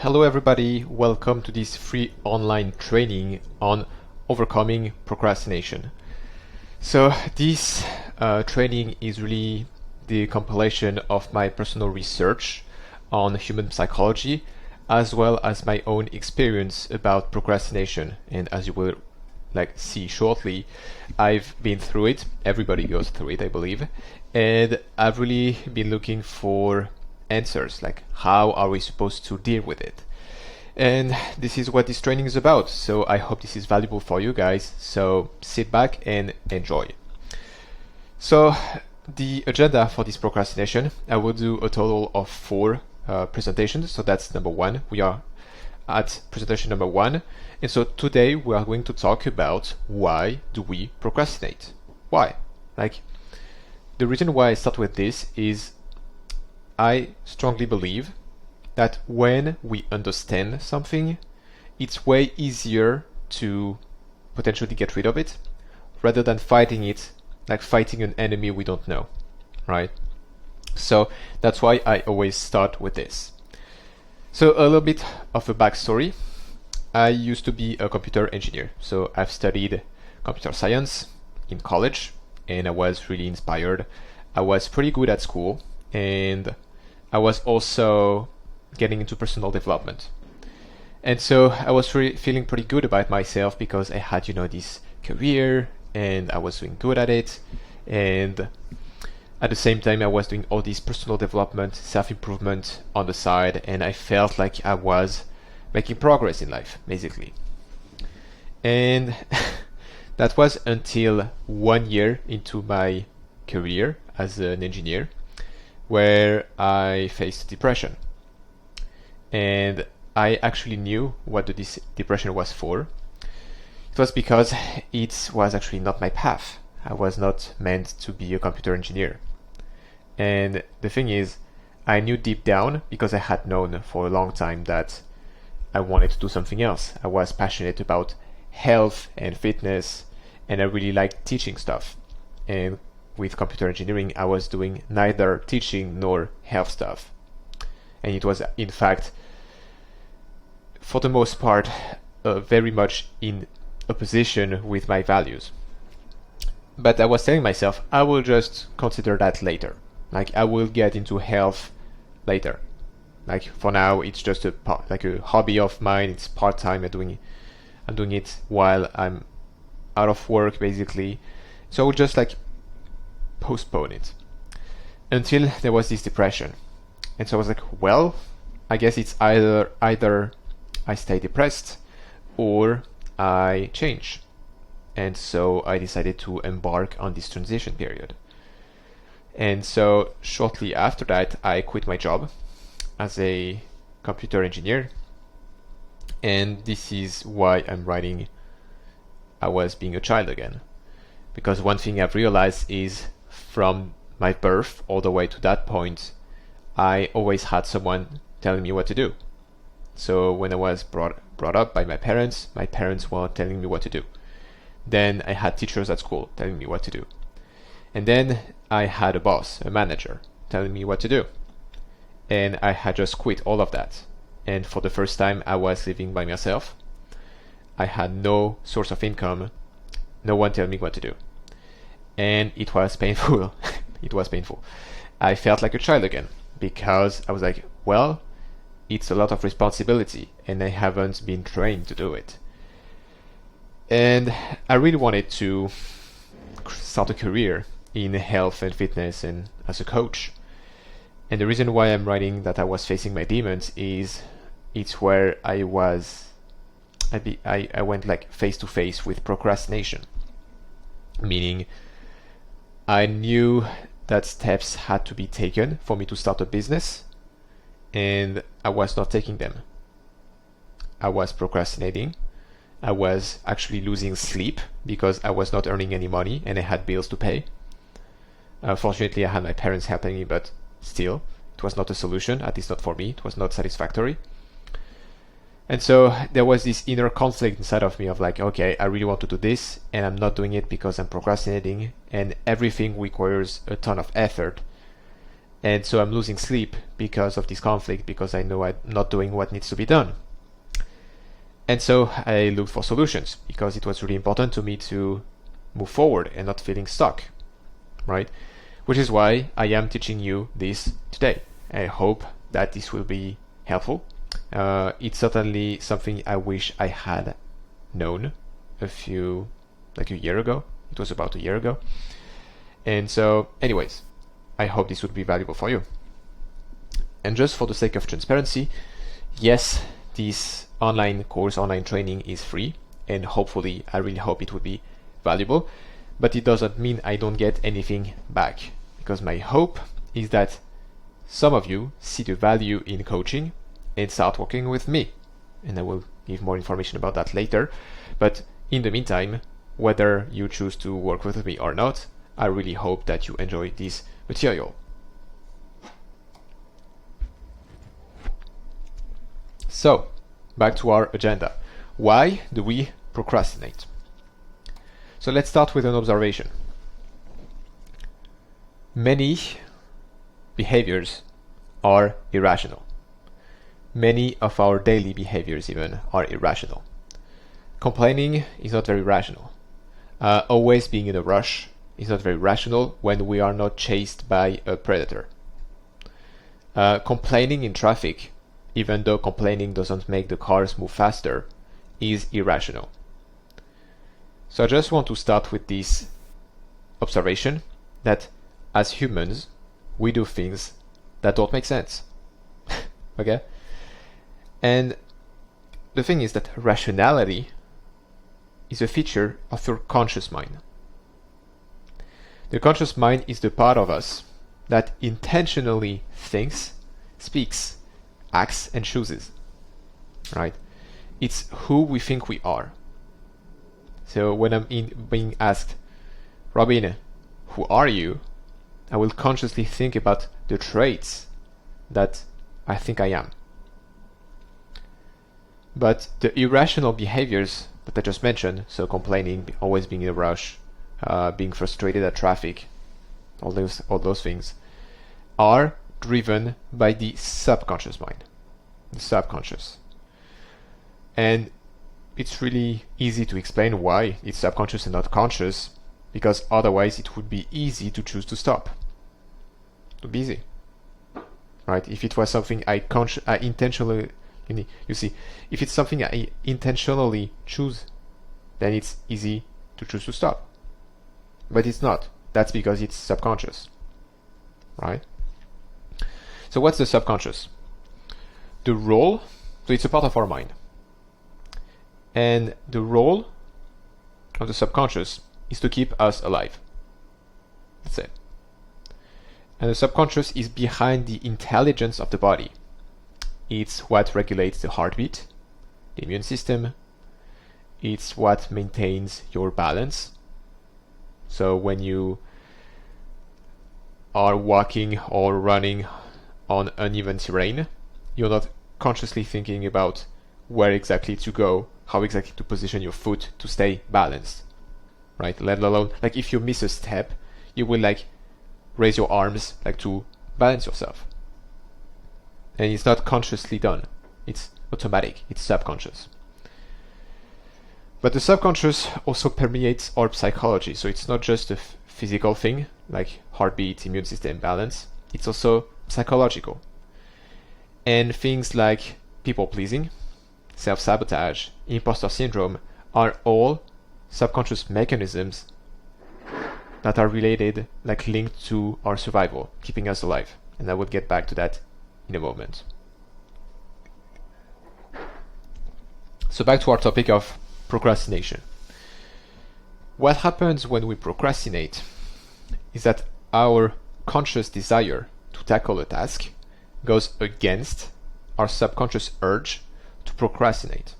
Hello everybody, welcome to this free online training on overcoming procrastination. So this training is really the compilation of my personal research on human psychology as well as my own experience about procrastination. And as you will see shortly, I've been through it. Everybody goes through it, I believe. And I've really been looking for answers, like how are we supposed to deal with it. And this is what this training is about, so I hope this is valuable for you guys. So sit back and enjoy. So the agenda for this procrastination, I will do a total of 4 presentations. So that's number 1. We are at presentation number 1, and so today we are going to talk about why do we procrastinate. Why? The reason why I start with this is I strongly believe that when we understand something, it's way easier to potentially get rid of it rather than fighting it, like fighting an enemy we don't know, right? So that's why I always start with this. So a little bit of a backstory. I used to be a computer engineer, so I've studied computer science in college and I was really inspired. I was pretty good at school and I was also getting into personal development. And so I was feeling pretty good about myself because I had, this career and I was doing good at it. And at the same time, I was doing all this personal development, self-improvement on the side. And I felt like I was making progress in life, basically. And that was until 1 year into my career as an engineer, where I faced depression. And I actually knew what this depression was for. It was because it was actually not my path. I was not meant to be a computer engineer. And the thing is, I knew deep down, because I had known for a long time that I wanted to do something else. I was passionate about health and fitness, and I really liked teaching stuff. And with computer engineering, I was doing neither teaching nor health stuff. And it was, in fact, for the most part, very much in opposition with my values. But I was telling myself, I will just consider that later. I will get into health later. For now, it's just a hobby of mine. It's part-time. I'm doing it while I'm out of work, basically. So I will just postpone it until there was this depression. And so I was like, well, I guess it's either I stay depressed or I change. And so I decided to embark on this transition period. And so shortly after that, I quit my job as a computer engineer. And this is why I'm writing I was being a child again. Because one thing I've realized is from my birth all the way to that point, I always had someone telling me what to do. So when I was brought up by my parents were telling me what to do. Then I had teachers at school telling me what to do. And then I had a boss, a manager, telling me what to do. And I had just quit all of that. And for the first time, I was living by myself. I had no source of income, no one telling me what to do. And it was painful. It was painful. I felt like a child again because I was like, well, it's a lot of responsibility and I haven't been trained to do it. And I really wanted to start a career in health and fitness and as a coach. And the reason why I'm writing that I was facing my demons is it's where I went face to face with procrastination. Meaning I knew that steps had to be taken for me to start a business, and I was not taking them. I was procrastinating. I was actually losing sleep because I was not earning any money and I had bills to pay. Fortunately, I had my parents helping me, but still, it was not a solution, at least not for me. It was not satisfactory. And so there was this inner conflict inside of me of okay, I really want to do this and I'm not doing it because I'm procrastinating and everything requires a ton of effort. And so I'm losing sleep because of this conflict, because I know I'm not doing what needs to be done. And so I looked for solutions, because it was really important to me to move forward and not feeling stuck, right? Which is why I am teaching you this today. I hope that this will be helpful. It's certainly something I wish I had known a year ago. It was about a year ago. And so, anyways, I hope this would be valuable for you. And just for the sake of transparency, yes, this online course, online training is free, and hopefully, I really hope it would be valuable, but it doesn't mean I don't get anything back, because my hope is that some of you see the value in coaching and start working with me. And I will give more information about that later. But in the meantime, whether you choose to work with me or not, I really hope that you enjoy this material. So, back to our agenda. Why do we procrastinate? So let's start with an observation. Many behaviors are irrational. Many of our daily behaviors even are irrational. Complaining is not very rational. Always being in a rush is not very rational when we are not chased by a predator. Complaining in traffic, even though complaining doesn't make the cars move faster, is irrational. So I just want to start with this observation that as humans, we do things that don't make sense. Okay? And the thing is that rationality is a feature of your conscious mind. The conscious mind is the part of us that intentionally thinks, speaks, acts, and chooses. Right? It's who we think we are. So when I'm being asked, Robin, who are you? I will consciously think about the traits that I think I am. But the irrational behaviors that I just mentioned, so complaining, always being in a rush, being frustrated at traffic, all those things, are driven by the subconscious mind, the subconscious. And it's really easy to explain why it's subconscious and not conscious, because otherwise it would be easy to choose to stop. It would be easy, right? If it was something I intentionally, you see, if it's something I intentionally choose, then it's easy to choose to stop. But it's not. That's because it's subconscious, right? So what's the subconscious? The role, so it's a part of our mind. And the role of the subconscious is to keep us alive. That's it. And the subconscious is behind the intelligence of the body. It's what regulates the heartbeat, the immune system. It's what maintains your balance. So when you are walking or running on uneven terrain, you're not consciously thinking about where exactly to go, how exactly to position your foot to stay balanced, right? Let alone, like if you miss a step, you will raise your arms to balance yourself. And it's not consciously done. It's automatic. It's subconscious. But the subconscious also permeates our psychology. So it's not just a physical thing, like heartbeat, immune system balance. It's also psychological. And things like people-pleasing, self-sabotage, imposter syndrome are all subconscious mechanisms that are related, linked to our survival, keeping us alive. And I will get back to that in a moment. So back to our topic of procrastination. What happens when we procrastinate is that our conscious desire to tackle a task goes against our subconscious urge to procrastinate.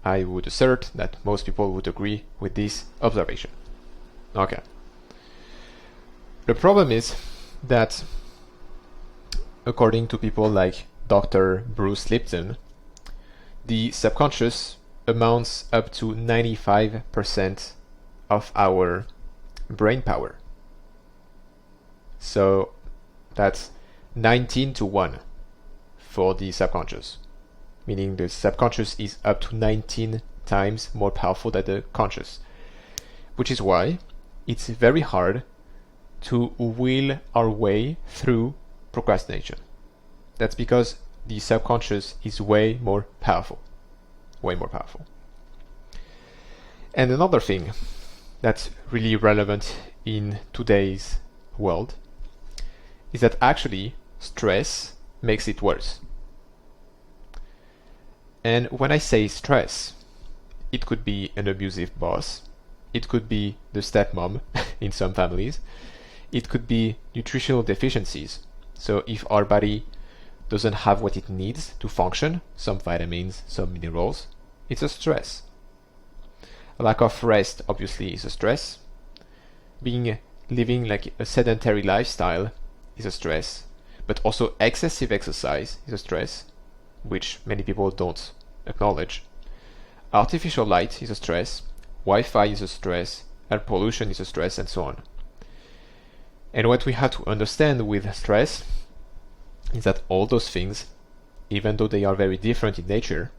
I would assert that most people would agree with this observation. Okay. The problem is that, according to people like Dr. Bruce Lipton, the subconscious amounts up to 95% of our brain power. So That's 19 to 1 for the subconscious, meaning the subconscious is up to 19 times more powerful than the conscious, which is why it's very hard to will our way through procrastination. That's because the subconscious is way more powerful. Way more powerful. And another thing that's really relevant in today's world is that actually stress makes it worse. And when I say stress, it could be an abusive boss, it could be the stepmom in some families, it could be nutritional deficiencies. So if our body doesn't have what it needs to function, some vitamins, some minerals, it's a stress. A lack of rest obviously is a stress. Living like a sedentary lifestyle is a stress, but also excessive exercise is a stress, which many people don't acknowledge. Artificial light is a stress, Wi-Fi is a stress, air pollution is a stress, and so on. And what we have to understand with stress is that all those things, even though they are very different in nature,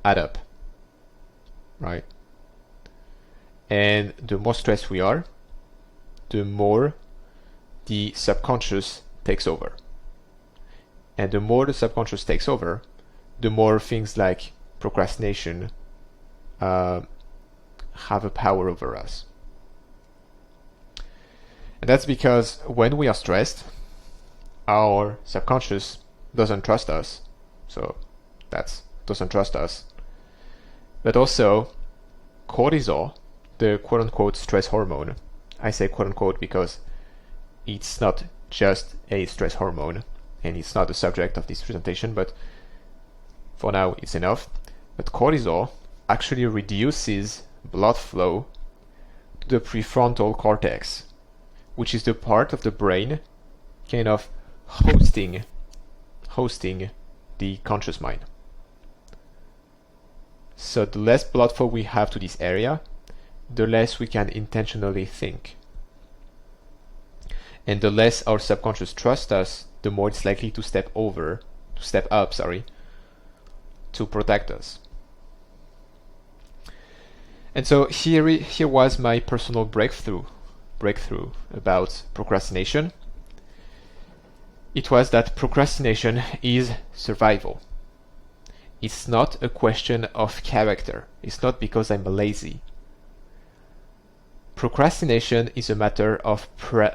add up, right? And the more stressed we are, the more the subconscious takes over. And the more the subconscious takes over, the more things like procrastination have a power over us. And that's because when we are stressed, our subconscious doesn't trust us. So that's doesn't trust us. But also cortisol, the quote-unquote stress hormone. I say quote-unquote because it's not just a stress hormone and it's not the subject of this presentation, but for now it's enough. But cortisol actually reduces blood flow to the prefrontal cortex, which is the part of the brain kind of hosting the conscious mind. So the less blood flow we have to this area, the less we can intentionally think. And the less our subconscious trusts us, the more it's likely to step up, to protect us. And so here was my personal breakthrough about procrastination. It was that procrastination is survival. It's not a question of character. It's not because I'm lazy. Procrastination is a matter of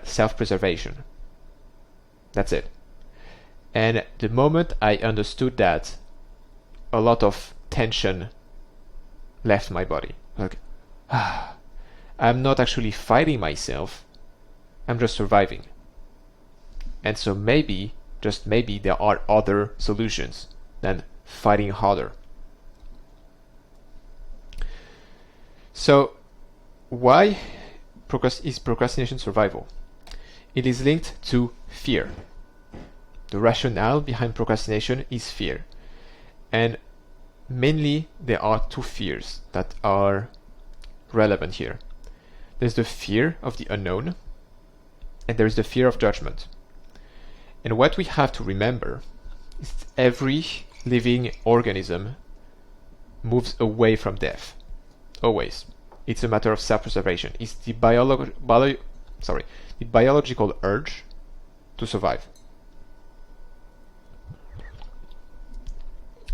self-preservation. That's it. And the moment I understood that, a lot of tension left my body. Like, I'm not actually fighting myself, I'm just surviving. And so maybe, just maybe, there are other solutions than fighting harder. So why is procrastination survival? It is linked to fear. The rationale behind procrastination is fear. And mainly there are two fears that are relevant here. There's the fear of the unknown, and there's the fear of judgment. And what we have to remember is that every living organism moves away from death. Always. It's a matter of self-preservation. It's the biological urge to survive.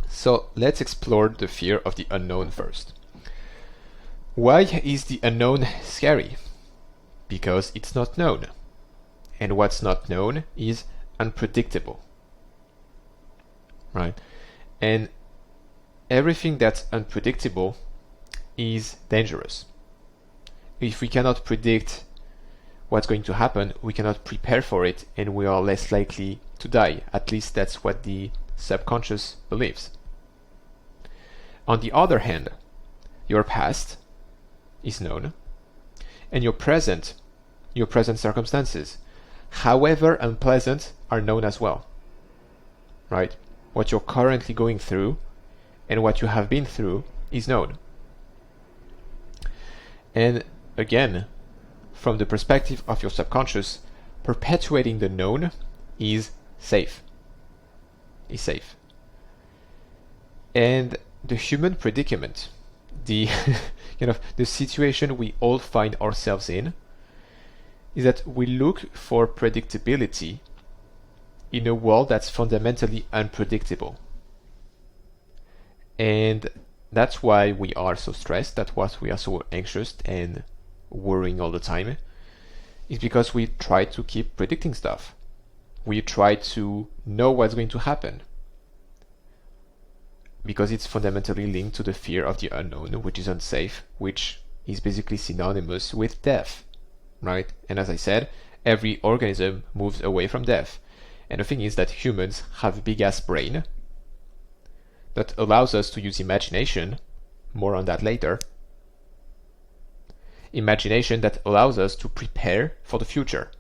So let's explore the fear of the unknown first. Why is the unknown scary? Because it's not known. And what's not known is unpredictable. Right? And everything that's unpredictable is dangerous. If we cannot predict what's going to happen, we cannot prepare for it, and we are less likely to die. At least that's what the subconscious believes. On the other hand, your past is known, and your present circumstances, however unpleasant, are known as well. Right? What you're currently going through and what you have been through is known. And again, from the perspective of your subconscious, perpetuating the known is safe. Is safe. And the human predicament, the the situation we all find ourselves in, is that we look for predictability in a world that's fundamentally unpredictable. And that's why we are so stressed, that's why we are so anxious and worrying all the time, is because we try to keep predicting stuff. We try to know what's going to happen, because it's fundamentally linked to the fear of the unknown, which is unsafe, which is basically synonymous with death, right? And as I said, every organism moves away from death. And the thing is that humans have a big-ass brain that allows us to use imagination, more on that later, imagination that allows us to prepare for the future.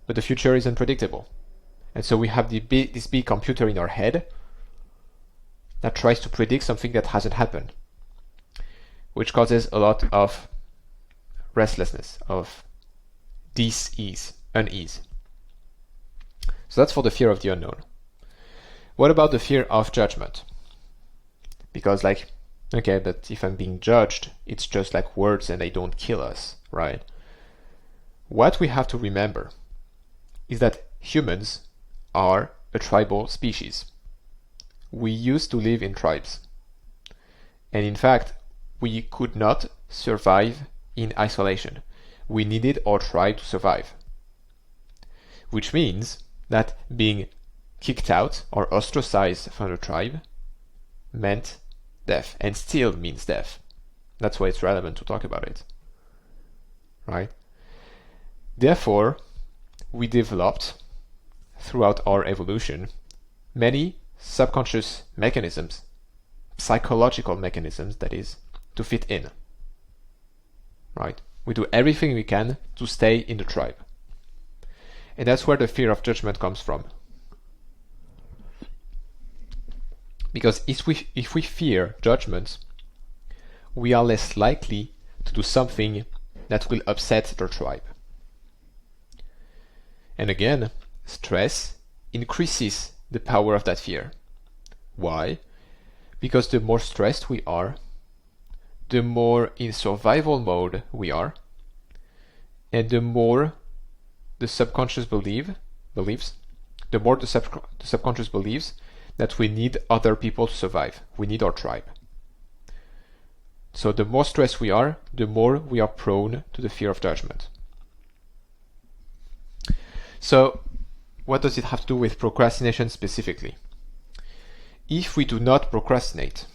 But the future is unpredictable. And so we have this big computer in our head that tries to predict something that hasn't happened, which causes a lot of restlessness, of dis-ease, unease. So that's for the fear of the unknown. What about the fear of judgment? Because okay, but if I'm being judged, it's just like words and they don't kill us, right? What we have to remember is that humans are a tribal species. We used to live in tribes. And in fact, we could not survive in isolation. We needed our tribe to survive. Which means that being kicked out or ostracized from the tribe meant death, and still means death. That's why it's relevant to talk about it, right? Therefore, we developed throughout our evolution many subconscious mechanisms, psychological mechanisms, that is, to fit in, right? We do everything we can to stay in the tribe. And that's where the fear of judgment comes from. Because if we fear judgment, we are less likely to do something that will upset the tribe. And again, stress increases the power of that fear. Why? Because the more stressed we are, the more in survival mode we are, and the more the subconscious believes that we need other people to survive. We need our tribe. So the more stressed we are, the more we are prone to the fear of judgment. So what does it have to do with procrastination specifically? If we do not procrastinate,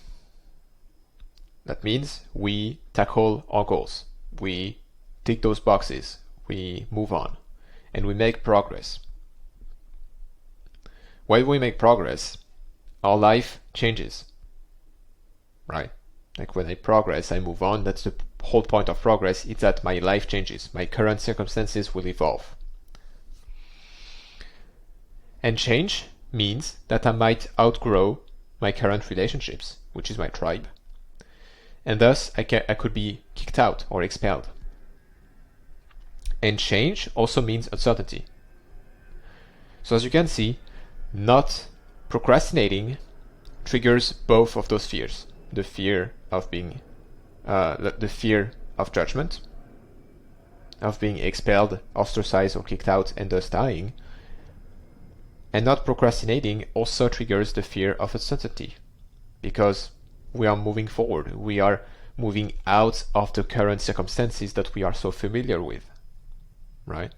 that means we tackle our goals. We tick those boxes. We move on. And we make progress. When we make progress, our life changes, right? Like when I progress, I move on. That's the whole point of progress. It's that my life changes. My current circumstances will evolve. And change means that I might outgrow my current relationships, which is my tribe. And thus, I could be kicked out or expelled. And change also means uncertainty. So as you can see, not procrastinating triggers both of those fears. The fear of being, the fear of judgment, of being expelled, ostracized, or kicked out, and thus dying. And not procrastinating also triggers the fear of uncertainty, because we are moving forward. We are moving out of the current circumstances that we are so familiar with, right?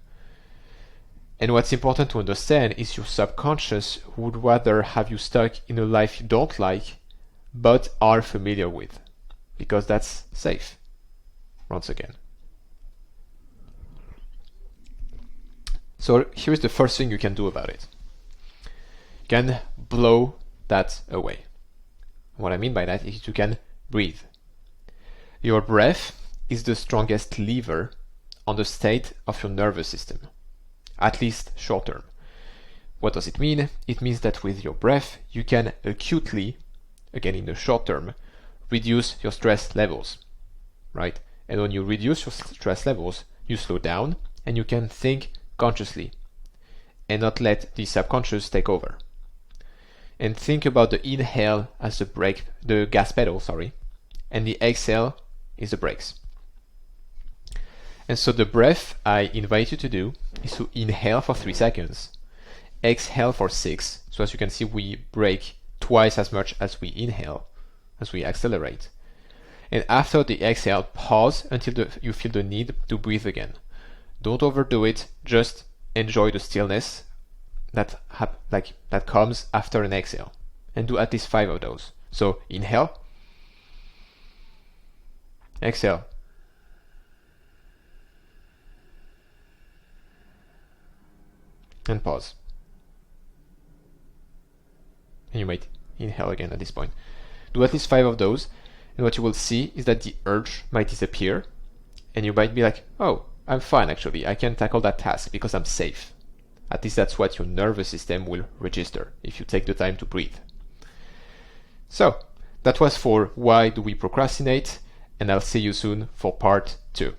And what's important to understand is your subconscious would rather have you stuck in a life you don't like, but are familiar with, because that's safe, once again. So here's the first thing you can do about it. You can blow that away. What I mean by that is you can breathe. Your breath is the strongest lever on the state of your nervous system, at least short term. What does it mean? It means that with your breath, you can acutely, again in the short term, reduce your stress levels, right? And when you reduce your stress levels, you slow down and you can think consciously and not let the subconscious take over. And think about the inhale as the gas pedal, and the exhale is the brakes. And so the breath I invite you to do is to inhale for 3 seconds, exhale for 6. So as you can see, we brake twice as much as we inhale, as we accelerate. And after the exhale, pause until you feel the need to breathe again. Don't overdo it, just enjoy the stillness that comes after an exhale. And do at least 5 of those. So inhale, exhale, and pause. And you might inhale again at this point. Do at least 5 of those, and what you will see is that the urge might disappear, and you might be like, oh, I'm fine actually, I can tackle that task because I'm safe. At least that's what your nervous system will register if you take the time to breathe. So, that was for why do we procrastinate, and I'll see you soon for part 2.